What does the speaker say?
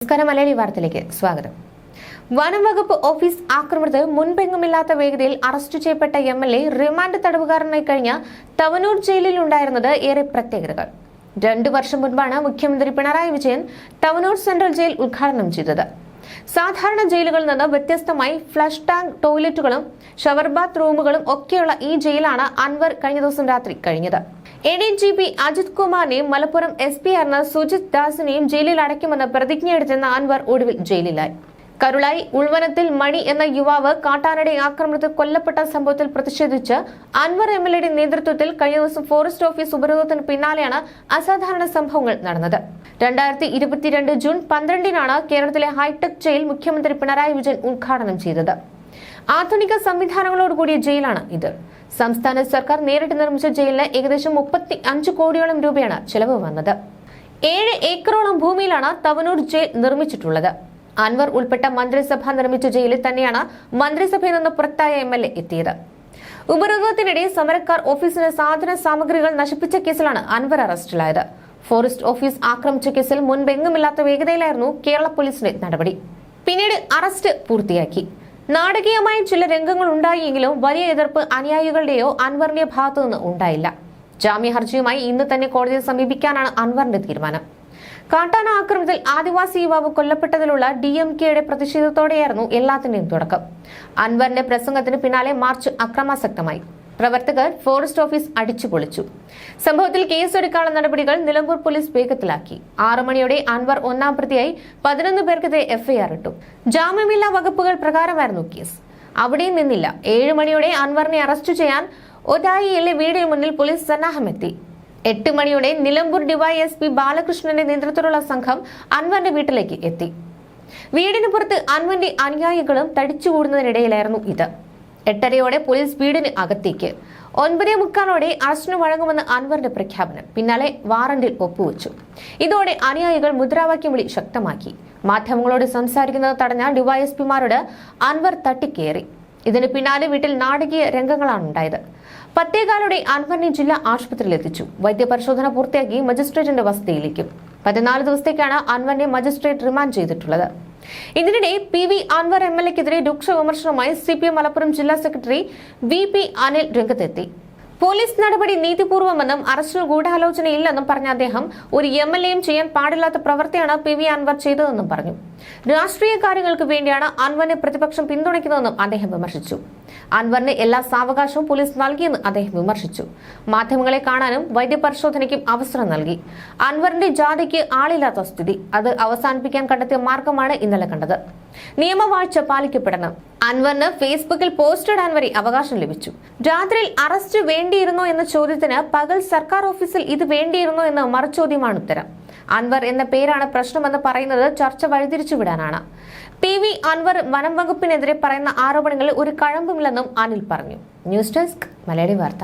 നമസ്കാരം. മലയാളി വാർത്തയിലേക്ക് സ്വാഗതം. വനം വകുപ്പ് ഓഫീസ് ആക്രമണത്തിൽ മുൻപെങ്ങുമില്ലാത്ത വേഗതയിൽ അറസ്റ്റ് ചെയ്യപ്പെട്ട MLA റിമാൻഡ് തടവുകാരനായി കഴിഞ്ഞ തവനൂർ ജയിലിൽ ഉണ്ടായിരുന്നത് ഏറെ പ്രത്യേകതകൾ. 2 വർഷം മുൻപാണ് മുഖ്യമന്ത്രി പിണറായി വിജയൻ തവനൂർ സെൻട്രൽ ജയിൽ ഉദ്ഘാടനം ചെയ്തത്. സാധാരണ ജയിലുകളിൽ നിന്ന് വ്യത്യസ്തമായി ഫ്ലഷ് ടാങ്ക്, ടോയ്ലറ്റുകളും ഷവർ ബാത്ത് റൂമുകളും ഒക്കെയുള്ള ഈ ജയിലാണ് അൻവർ കഴിഞ്ഞ ദിവസം രാത്രി കഴിഞ്ഞത്. ADGP അജിത് കുമാറിനെയും മലപ്പുറം SP സുജിത് ദാസിനെയും ജയിലിൽ അടയ്ക്കുമെന്ന് പ്രതിജ്ഞയെടുത്തെന്ന അൻവർ ഒടുവിൽ ജയിലിലായി. കരുളായി ഉൾവനത്തിൽ മണി എന്ന യുവാവ് കാട്ടാനയുടെ ആക്രമണത്തിൽ കൊല്ലപ്പെട്ട സംഭവത്തിൽ പ്രതിഷേധിച്ച് അൻവർ MLAയുടെ നേതൃത്വത്തിൽ കഴിഞ്ഞ ദിവസം ഫോറസ്റ്റ് ഓഫീസ് ഉപരോധത്തിന് പിന്നാലെയാണ് അസാധാരണ സംഭവങ്ങൾ നടന്നത്. 2022 ജൂൺ 12-നാണ് കേരളത്തിലെ ഹൈടെക് ജയിൽ മുഖ്യമന്ത്രി പിണറായി വിജയൻ ഉദ്ഘാടനം ചെയ്തത്. ആധുനിക സംവിധാനങ്ങളോടുകൂടിയ ജയിലാണ് ഇത്. സംസ്ഥാന സർക്കാർ നേരിട്ട് നിർമ്മിച്ച ജയിലിന് ഏകദേശം 35 കോടിയോളം രൂപയാണ് ചെലവ് വന്നത്. 7 ഏക്കറോളം ഭൂമിയിലാണ് തവനൂർ ജയിൽ നിർമ്മിച്ചിട്ടുള്ളത്. അൻവർ ഉൾപ്പെട്ട മന്ത്രിസഭ നിർമ്മിച്ച ജയിലിൽ തന്നെയാണ് മന്ത്രിസഭയിൽ നിന്ന് പുറത്തായ MLA എത്തിയത്. ഉപരോധത്തിനിടെ സമരക്കാർ ഓഫീസിന് സാധന സാമഗ്രികൾ നശിപ്പിച്ച കേസിലാണ് അൻവർ അറസ്റ്റിലായത്. ഫോറസ്റ്റ് ഓഫീസ് ആക്രമിച്ച കേസിൽ മുൻപെങ്ങുമില്ലാത്ത വേഗതയിലായിരുന്നു കേരള പോലീസിന്റെ നടപടി. പിന്നീട് അറസ്റ്റ് പൂർത്തിയാക്കി. നാടകീയമായ ചില രംഗങ്ങൾ ഉണ്ടായെങ്കിലും വലിയ എതിർപ്പ് അനുയായികളുടെയോ അൻവറിന്റെ ഭാഗത്തുനിന്ന് ഉണ്ടായില്ല. ജാമ്യ ഹർജിയുമായി ഇന്ന് തന്നെ കോടതിയെ സമീപിക്കാനാണ് അൻവറിന്റെ തീരുമാനം. കാട്ടാന ആക്രമണത്തിൽ ആദിവാസി യുവാവ് കൊല്ലപ്പെട്ടതിലുള്ള DMKയുടെ പ്രതിഷേധത്തോടെയായിരുന്നു എല്ലാത്തിന്റെയും തുടക്കം. അൻവറിന്റെ പ്രസംഗത്തിന് പിന്നാലെ മാർച്ച് അക്രമാസക്തമായി. പ്രവർത്തകർ ഫോറസ്റ്റ് ഓഫീസ് അടിച്ചുപൊളിച്ചു. സംഭവത്തിൽ കേസെടുക്കാനുള്ള നടപടികൾ നിലമ്പൂർ പോലീസ് വേഗത്തിലാക്കി. 6 മണിയോടെ അൻവർ 1-ാം പ്രതിയായി 11 പേർക്കെതിരെ FIR ഇട്ടു. ജാമ്യമില്ലാ വകുപ്പുകൾ പ്രകാരമായിരുന്നു കേസ്. അവിടെയും നിന്നില്ല. 7 മണിയോടെ അൻവറിനെ അറസ്റ്റ് ചെയ്യാൻ ഒതായിയിലെ വീടിന് മുന്നിൽ പോലീസ് സന്നാഹമെത്തി. 8 മണിയോടെ നിലമ്പൂർ DYSP ബാലകൃഷ്ണന്റെ നേതൃത്വത്തിലുള്ള സംഘം അൻവറിന്റെ വീട്ടിലേക്ക് എത്തി. വീടിന് പുറത്ത് അൻവറിന്റെ അനുയായികളും തടിച്ചുകൂടുന്നതിനിടയിലായിരുന്നു ഇത്. 8:30-യോടെ പോലീസ് വീടിന് അകത്തേക്ക്. 9:45-ഓടെ അറസ്റ്റിന് വഴങ്ങുമെന്ന് അൻവറിന്റെ പ്രഖ്യാപനം. പിന്നാലെ വാറന്റിൽ ഒപ്പുവെച്ചു. ഇതോടെ അനുയായികൾ മുദ്രാവാക്യം വിളി ശക്തമാക്കി. മാധ്യമങ്ങളോട് സംസാരിക്കുന്നത് തടഞ്ഞ DYSPമാരോട് അൻവർ തട്ടിക്കേറി. ഇതിന് പിന്നാലെ വീട്ടിൽ നാടകീയ രംഗങ്ങളാണ് ഉണ്ടായത്. 10:15-ഓടെ അൻവറിനെ ജില്ലാ ആശുപത്രിയിൽ എത്തിച്ചു. വൈദ്യപരിശോധന പൂർത്തിയാക്കി മജിസ്ട്രേറ്റിന്റെ വസതിയിലേക്കും. 14 ദിവസത്തേക്കാണ് അൻവറിനെ മജിസ്ട്രേറ്റ് റിമാൻഡ് ചെയ്തിട്ടുള്ളത്. ഇതിനിടെ PV അൻവർ MLAക്കെതിരെ രൂക്ഷ വിമർശനവുമായി CPM മലപ്പുറം ജില്ലാ സെക്രട്ടറി VP അനിൽ രംഗത്തെത്തി. പോലീസ് നടപടി നീതിപൂർവമെന്നും അറസ്റ്റിൽ ഗൂഢാലോചനയില്ലെന്നും പറഞ്ഞ അദ്ദേഹം ഒരു MLAയും ചെയ്യാൻ പാടില്ലാത്ത പ്രവൃത്തിയാണ് PV അൻവർ ചെയ്തതെന്നും പറഞ്ഞു. രാഷ്ട്രീയ കാര്യങ്ങൾക്ക് വേണ്ടിയാണ് അൻവറിനെ പ്രതിപക്ഷം പിന്തുണയ്ക്കുന്നതെന്നും അദ്ദേഹം വിമർശിച്ചു. അൻവറിന് എല്ലാ സാവകാശവും പോലീസ് നൽകിയെന്ന് അദ്ദേഹം വിമർശിച്ചു. മാധ്യമങ്ങളെ കാണാനും വൈദ്യപരിശോധനയ്ക്കും അവസരം നൽകി. അൻവറിന്റെ ജാതിക്ക് ആളില്ലാത്ത സ്ഥിതി, അത് അവസാനിപ്പിക്കാൻ കണ്ടെത്തിയ മാർഗമാണ് ഇന്നലെ കണ്ടത്. നിയമവാഴ്ച പാലിക്കപ്പെടണം. അൻവറിന് ഫേസ്ബുക്കിൽ പോസ്റ്റ് ഇടാൻ വരെ അവകാശം ലഭിച്ചു. രാത്രിയിൽ അറസ്റ്റ് വേണ്ടിയിരുന്നോ എന്ന ചോദ്യത്തിന് പകൽ സർക്കാർ ഓഫീസിൽ ഇത് വേണ്ടിയിരുന്നോ എന്ന മറുചോദ്യമാണ് ഉത്തരം. അൻവർ എന്ന പേരാണ് പ്രശ്നമെന്ന് പറയുന്നത് ചർച്ച വഴിതിരിച്ചുവിടാനാണ്. PV അൻവർ വനം വകുപ്പിനെതിരെ പറയുന്ന ആരോപണങ്ങളിൽ ഒരു കഴമ്പുമില്ലെന്നും അനിൽ പറഞ്ഞു. ന്യൂസ് ഡെസ്ക് മലയാളി വാർത്ത.